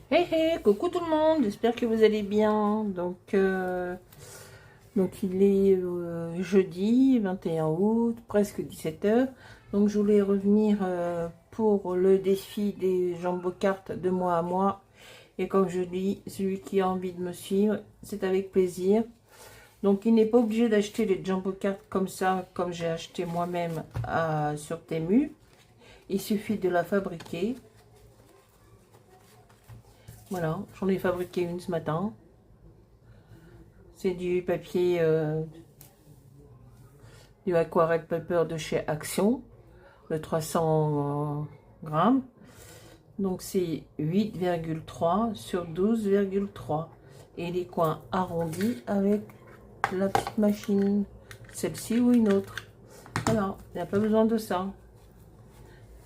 Hey hey, coucou tout le monde, j'espère que vous allez bien. Donc il est jeudi 21 août, presque 17 h. Donc je voulais revenir pour le défi des jambes cartes de mois à mois. Et comme je dis, celui qui a envie de me suivre, c'est avec plaisir. Donc il n'est pas obligé d'acheter les jumbo cartes comme ça, comme j'ai acheté moi-même sur Temu. Il suffit de la fabriquer. Voilà, j'en ai fabriqué une ce matin. C'est du papier, du aquarelle paper de chez Action, le 300 grammes. Donc c'est 8,3 sur 12,3. Et les coins arrondis avec la petite machine, celle-ci ou une autre. Voilà, il n'y a pas besoin de ça.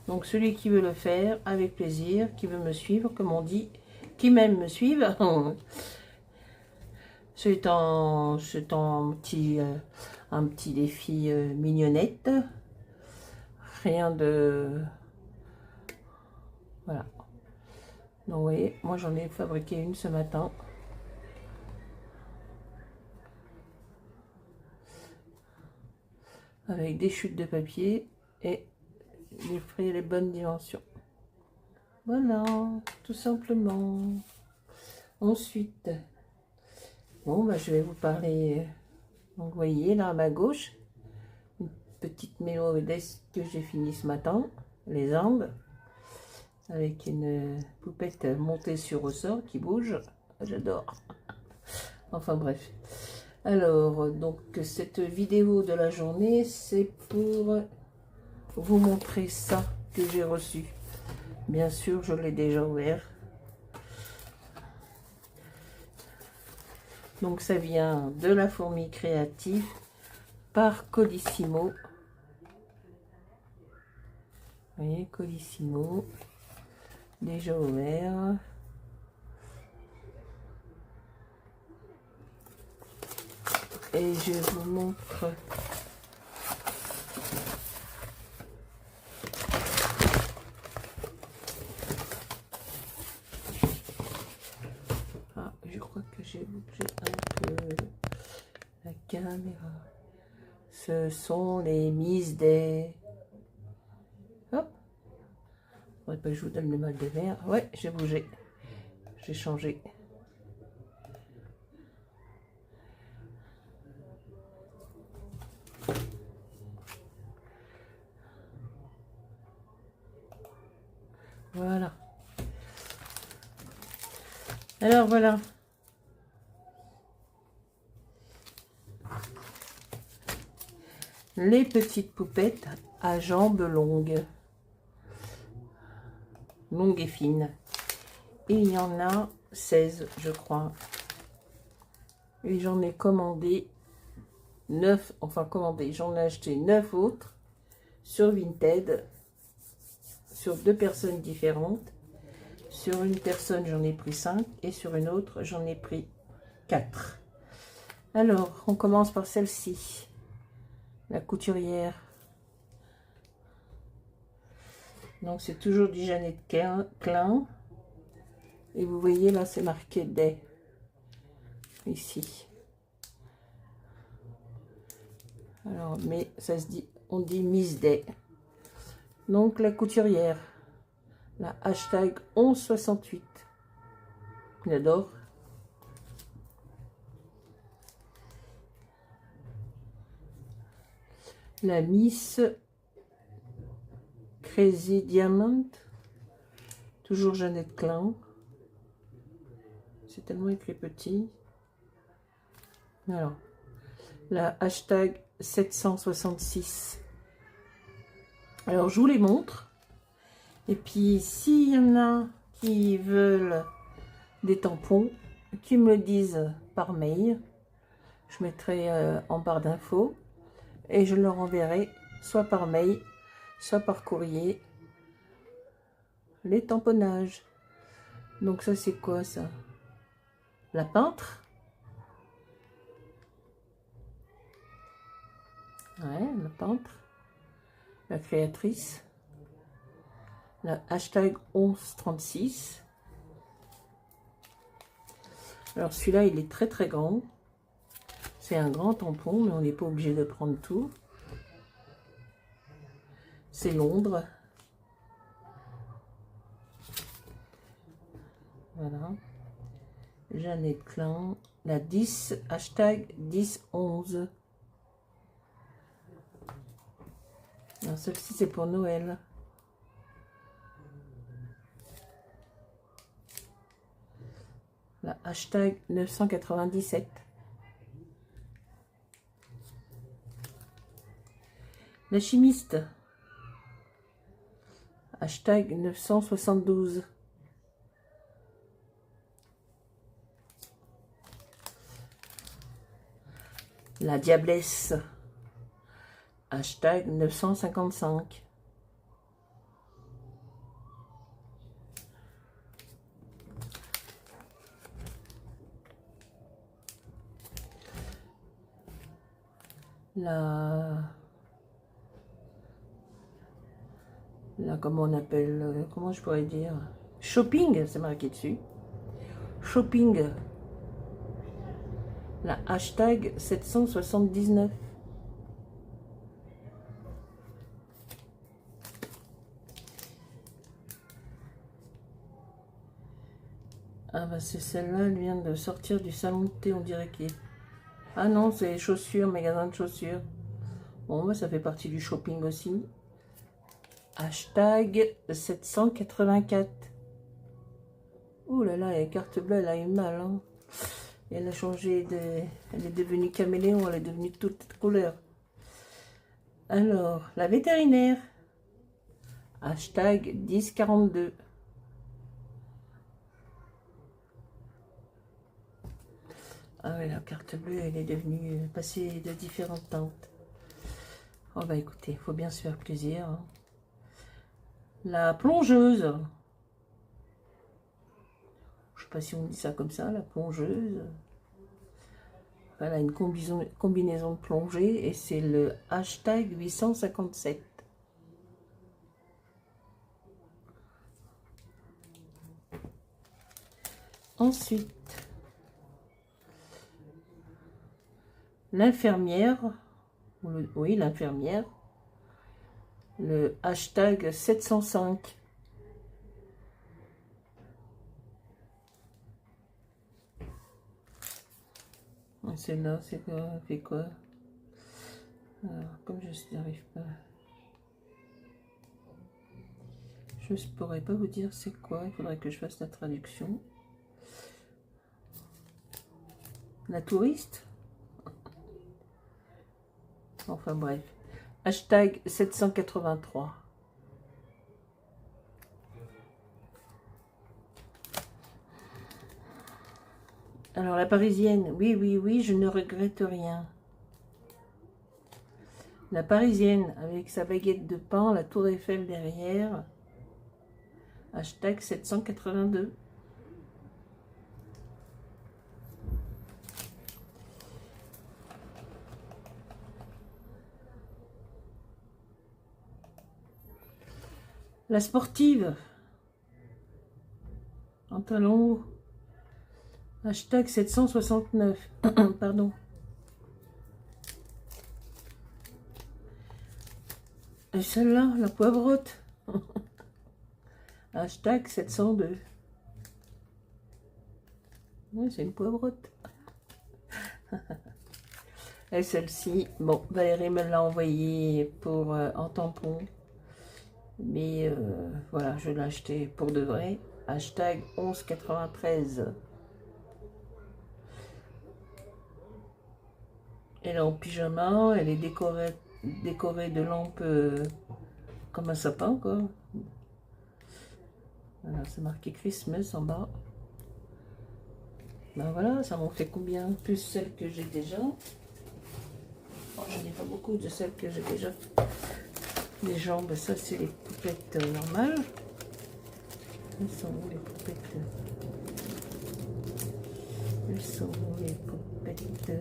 Donc celui qui veut le faire, avec plaisir, qui veut me suivre, comme on dit, qui m'aime me suivre. C'est un petit défi mignonnette. Rien de... Voilà. Donc, vous voyez, moi j'en ai fabriqué une ce matin. Avec des chutes de papier et j'ai pris les bonnes dimensions. Voilà, tout simplement. Ensuite, bon, bah, je vais vous parler. Donc, vous voyez là à ma gauche, une petite mélodesse que j'ai fini ce matin, les Andes, avec une poupette montée sur ressort qui bouge. J'adore. Enfin bref. Alors, donc cette vidéo de la journée, c'est pour vous montrer ça que j'ai reçu. Bien sûr, je l'ai déjà ouvert. Donc ça vient de la fourmi créative par Colissimo. Vous voyez, Colissimo, déjà ouvert. Et je vous montre je crois que j'ai bougé un peu la caméra. Ce sont les Miss Day. Hop. Faudrait pas que je vous donne le mal de mer. Ouais, j'ai bougé. J'ai changé. Voilà. Alors voilà. Les petites poupettes à jambes longues. Longues et fines. Et il y en a 16, je crois. Et j'en ai commandé 9. Enfin commandé, j'en ai acheté 9 autres sur Vinted. Sur 2 personnes différentes. Sur une personne, j'en ai pris 5. Et sur une autre, j'en ai pris 4. Alors, on commence par celle-ci. La couturière. Donc, c'est toujours du Jeannette Klein. Et vous voyez, là, c'est marqué Day. Ici. Alors, mais ça se dit, on dit Miss Day. Donc, la couturière. La hashtag 1168. J'adore. La Miss Crazy Diamond. Toujours Jeannette Klein. C'est tellement écrit petit. Alors, la hashtag 766. Alors, je vous les montre. Et puis, s'il y en a qui veulent des tampons, qui me le disent par mail, je mettrai en barre d'infos et je leur enverrai soit par mail, soit par courrier les tamponnages. Donc ça, c'est quoi ça? La peintre. Ouais, la peintre. La créatrice. La hashtag 1136. Alors celui-là, il est très très grand. C'est un grand tampon, mais on n'est pas obligé de prendre tout. C'est Londres. Voilà. Jeannette Klein. La 10, hashtag 1011. Celle-ci, c'est pour Noël. La hashtag 997. La chimiste. Hashtag 972. La diablesse. Hashtag 955. Comment on appelle, comment je pourrais dire, shopping, c'est marqué dessus, shopping, la hashtag 779. Ah bah c'est celle-là, elle vient de sortir du salon de thé, on dirait qu'il est... Ah non, c'est chaussures, magasin de chaussures. Bon, bah ça fait partie du shopping aussi. Hashtag 784. Ouh là là, la carte bleue, elle a eu mal. Hein. Elle a changé de... Elle est devenue caméléon, elle est devenue toute couleur. Alors, la vétérinaire. Hashtag 1042. Ah ouais, la carte bleue, elle est devenue passée de différentes teintes. Oh bah écoutez, il faut bien se faire plaisir. Hein. La plongeuse. Je sais pas si on dit ça comme ça, la plongeuse. Voilà, une combinaison de plongée et c'est le hashtag 857. Ensuite, l'infirmière, oui, l'infirmière, le hashtag 705. Celle-là, c'est quoi? Fait quoi? Alors, comme je n'arrive pas, je ne pourrais pas vous dire c'est quoi. Il faudrait que je fasse la traduction. La touriste? Enfin bref. Hashtag 783. Alors la parisienne, oui, oui, oui, je ne regrette rien. La parisienne, avec sa baguette de pain, la tour Eiffel derrière. Hashtag 782. La sportive. En talon. Hashtag 769. Pardon. Et celle-là, la poivrotte. Hashtag 702. Oui, c'est une poivrotte. Et celle-ci, bon, Valérie me l'a envoyée pour en tampon. Mais voilà, je l'ai acheté pour de vrai. Hashtag 1193. Elle est en pyjama, elle est décorée de lampes comme un sapin, quoi. Voilà, c'est marqué Christmas en bas. Ben voilà, ça m'en fait combien? Plus celle que j'ai déjà. Oh, je n'ai pas beaucoup de celles que j'ai déjà. Les jambes, ça c'est les poupettes normales. Elles sont où les poupettes? Elles sont où les poupettes?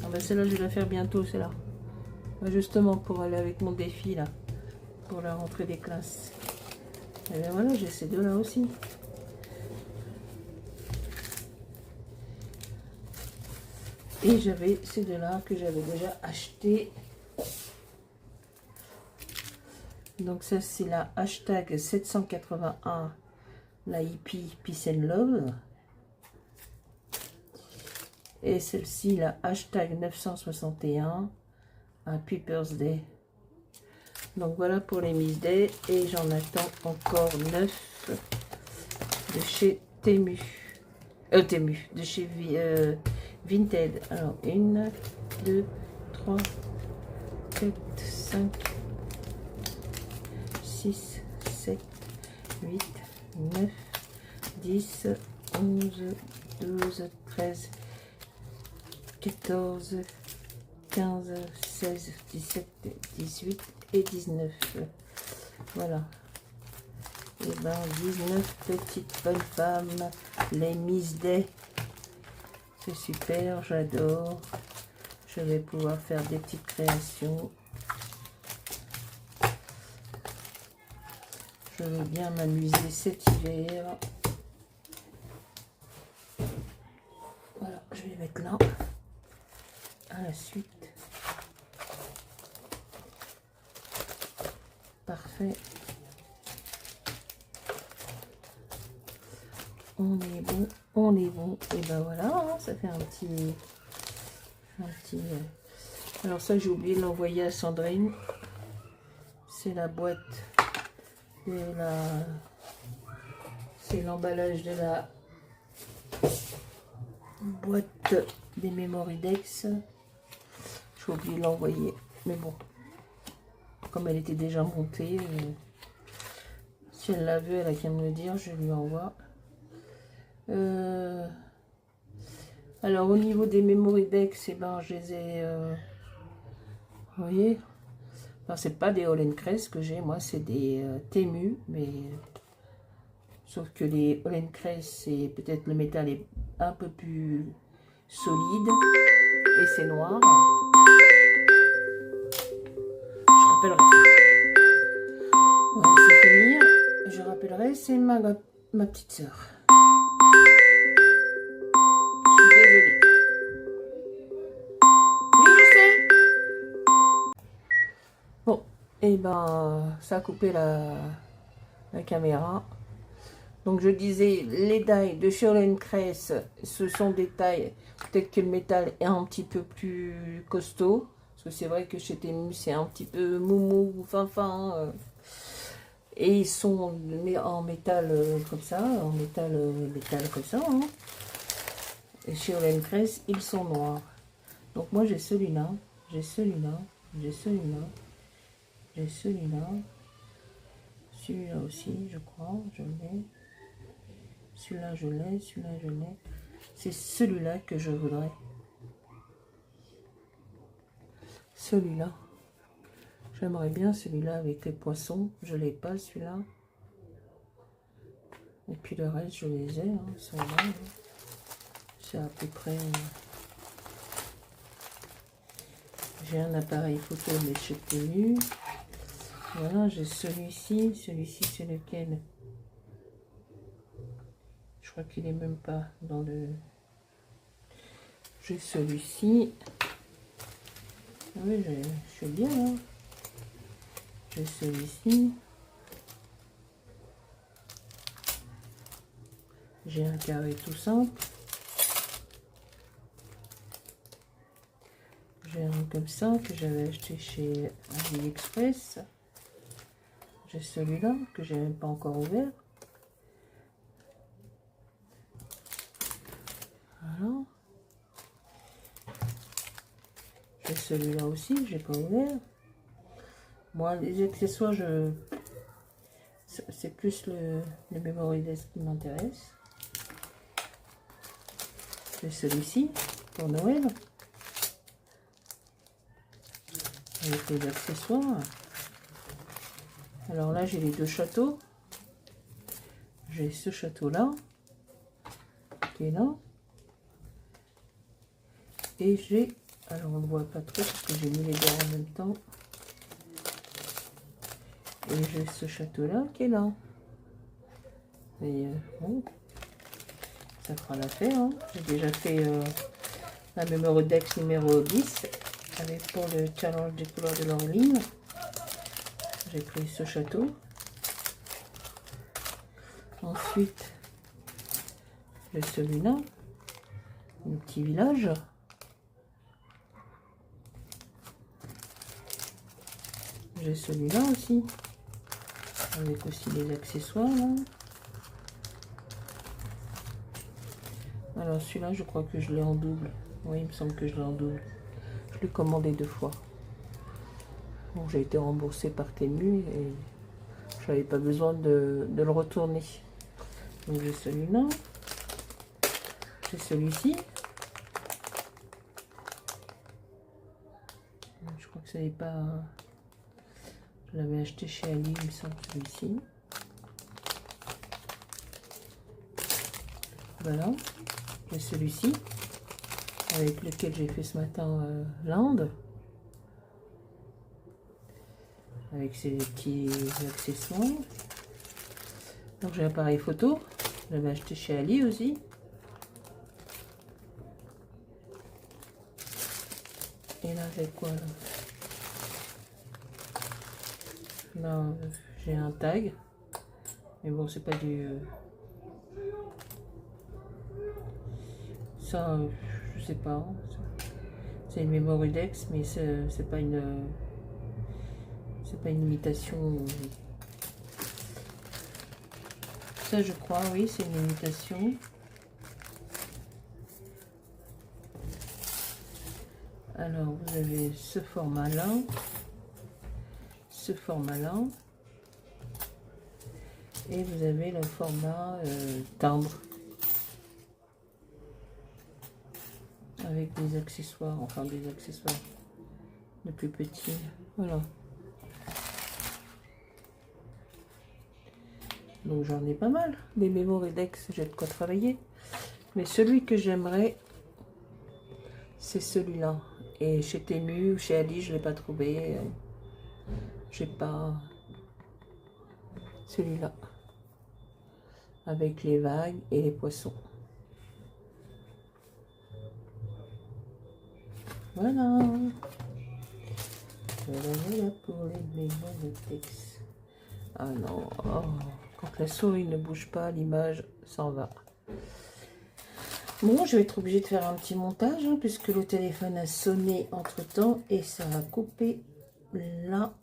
Ah ben celle-là, je vais la faire bientôt, celle-là. Justement pour aller avec mon défi là, pour la rentrée des classes. Et bien voilà, j'ai ces deux-là aussi. Et j'avais ces deux-là que j'avais déjà acheté. Donc ça c'est la hashtag 781, la hippie Peace and Love. Et celle-ci, la hashtag 961, Happy Birthday. Donc voilà pour les Miss Day. Et j'en attends encore 9 de chez Temu. Temu, de chez Vinted. Alors 1, 2, 3, 4, 5, 6, 7, 8, 9, 10, 11, 12, 13, 14, 15, 16, 17, 18 et 19. Voilà. Et ben 19 petites bonnes femmes, les Miss Day. C'est super, j'adore. Je vais pouvoir faire des petites créations. Je veux bien m'amuser cet hiver. Voilà, je vais les mettre là. À la suite. Parfait. On est bon, on est bon. Et ben voilà, ça fait un petit. Alors ça, j'ai oublié de l'envoyer à Sandrine. C'est la boîte de la. C'est l'emballage de la boîte des Memoridex. J'ai oublié de l'envoyer, mais bon, comme elle était déjà montée, si elle l'a vu, elle a qu'à me le dire, je lui envoie. Alors au niveau des Memoridex, eh ben, je les ai, vous voyez, enfin, c'est pas des Hollencrest que j'ai, moi c'est des Temu, mais sauf que les Hollencrest, c'est peut-être le métal est un peu plus solide et c'est noir. Je rappellerai. On va laisser finir. Je rappellerai, c'est ma petite sœur. Je suis désolée. Oui, je sais. Bon, et ben, ça a coupé la caméra. Donc je disais, les tailles de chez Hollencrest, ce sont des tailles, peut-être que le métal est un petit peu plus costaud. Parce que c'est vrai que chez Temu, c'est un petit peu moumou, fin. Et ils sont en métal comme ça, en métal comme ça. Hein. Et chez Hollencrest, ils sont noirs. Donc moi j'ai celui-là, j'ai celui-là, j'ai celui-là, j'ai celui-là. Celui-là aussi, je crois, je l'ai. Celui-là, je l'ai, celui-là, je l'ai. C'est celui-là que je voudrais. Celui-là. J'aimerais bien celui-là avec les poissons. Je l'ai pas, celui-là. Et puis le reste, je les ai. Hein, sont là, hein. C'est à peu près... J'ai un appareil photo, mais chez Temu. Voilà, j'ai celui-ci. Celui-ci, c'est lequel? Je crois qu'il est même pas dans le... J'ai celui-ci. Oui, je suis bien là. J'ai celui-ci. J'ai un carré tout simple. J'ai un comme ça que j'avais acheté chez AliExpress. J'ai celui-là que j'ai même pas encore ouvert. Voilà. J'ai celui-là aussi, j'ai pas ouvert. Moi, les accessoires, c'est plus le Memoridex qui m'intéresse. J'ai celui-ci pour Noël. Avec les accessoires. Alors là, j'ai les deux châteaux. J'ai ce château-là, qui est là. Et j'ai, alors on ne voit pas trop parce que j'ai mis les deux en même temps. Et j'ai ce château-là qui est là. Et bon, ça fera l'affaire. Hein. J'ai déjà fait la Mémorodex numéro 10, avec pour le challenge des couleurs de Laureline. J'ai pris ce château. Ensuite, j'ai celui-là, un petit village. J'ai celui-là aussi, avec aussi des accessoires là. Alors celui-là, je crois que je l'ai en double. Oui, il me semble que je l'ai en double. Je l'ai commandé 2 fois. Bon, j'ai été remboursée par Temu et je n'avais pas besoin de le retourner. Donc j'ai celui-là. J'ai celui-ci. Je crois que ça n'est pas... Je l'avais acheté chez Ali, il me semble, celui-ci. Voilà. J'ai celui-ci, avec lequel j'ai fait ce matin l'Inde. Avec ses petits accessoires. Donc j'ai l'appareil photo. Je l'avais acheté chez Ali aussi. Et là, avec quoi là? Là, j'ai un tag. Mais bon, c'est pas du... Ça, je sais pas. C'est une Mémorodex, mais c'est pas une... C'est pas une imitation. Ça, je crois, oui, c'est une imitation. Alors, vous avez ce format-là. Ce format-là. Et vous avez le format timbre. Avec des accessoires, enfin des accessoires de plus petits. Voilà. Donc j'en ai pas mal. Des Mémorodex, j'ai de quoi travailler. Mais celui que j'aimerais, c'est celui-là. Et chez Temu ou chez Ali, je ne l'ai pas trouvé. J'ai pas celui-là. Avec les vagues et les poissons. Voilà. Voilà pour les Mémorodex. Ah non, oh, quand la souris ne bouge pas, l'image s'en va. Bon, je vais être obligée de faire un petit montage, hein, puisque le téléphone a sonné entre temps et ça va couper la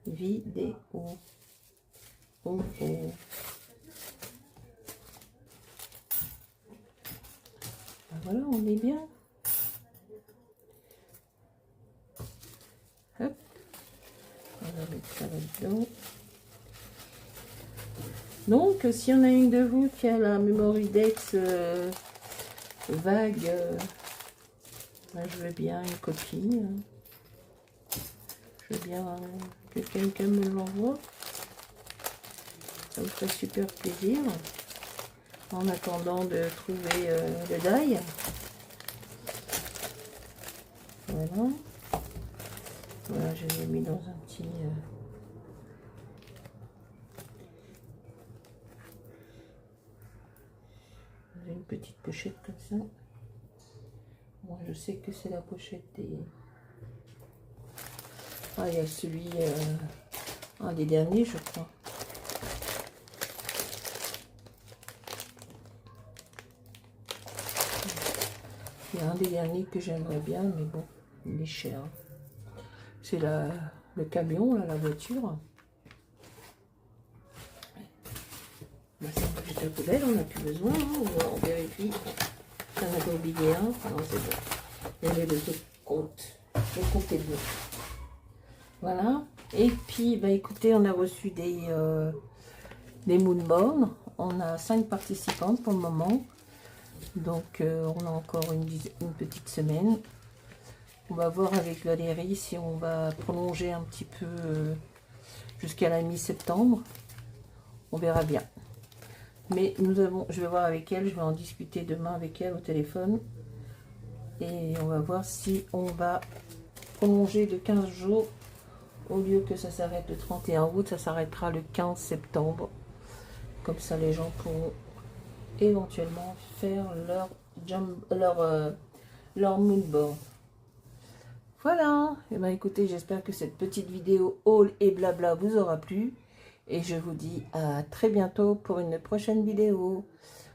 vidéo. Oh, oh. Ben voilà, on est bien. Hop, on va mettre ça là-dedans. Donc, s'il y en a une de vous qui a la Mémorodex vague, ben, je veux bien une copie. Je veux bien que quelqu'un me l'envoie. Ça me ferait super plaisir. En attendant de trouver le die. Voilà. Voilà, je l'ai mis dans un petit... une petite pochette comme ça. Moi, je sais que c'est la pochette des... Ah, il y a celui... un des derniers, je crois. Il y a un des derniers que j'aimerais bien, mais bon, il est cher. C'est le camion, là, la voiture. Bah, ça, on va jeter à la poubelle, on n'a plus besoin. Hein, on vérifie. Ça n'a pas oublié un. Non, c'est bon. Il y avait le compte. Le compte est bon. Voilà. Et puis, bah, écoutez, on a reçu des Moonborn. On a 5 participantes pour le moment. Donc, on a encore une petite semaine. On va voir avec Valérie si on va prolonger un petit peu jusqu'à la mi-septembre. On verra bien. Mais je vais voir avec elle, je vais en discuter demain avec elle au téléphone. Et on va voir si on va prolonger de 15 jours. Au lieu que ça s'arrête le 31 août, ça s'arrêtera le 15 septembre. Comme ça, les gens pourront éventuellement faire leur leur mood board. Voilà, et ben écoutez, j'espère que cette petite vidéo haul et blabla vous aura plu. Et je vous dis à très bientôt pour une prochaine vidéo.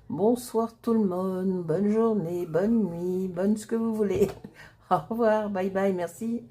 Bonsoir tout le monde, bonne journée, bonne nuit, bonne ce que vous voulez. Au revoir, bye bye, merci.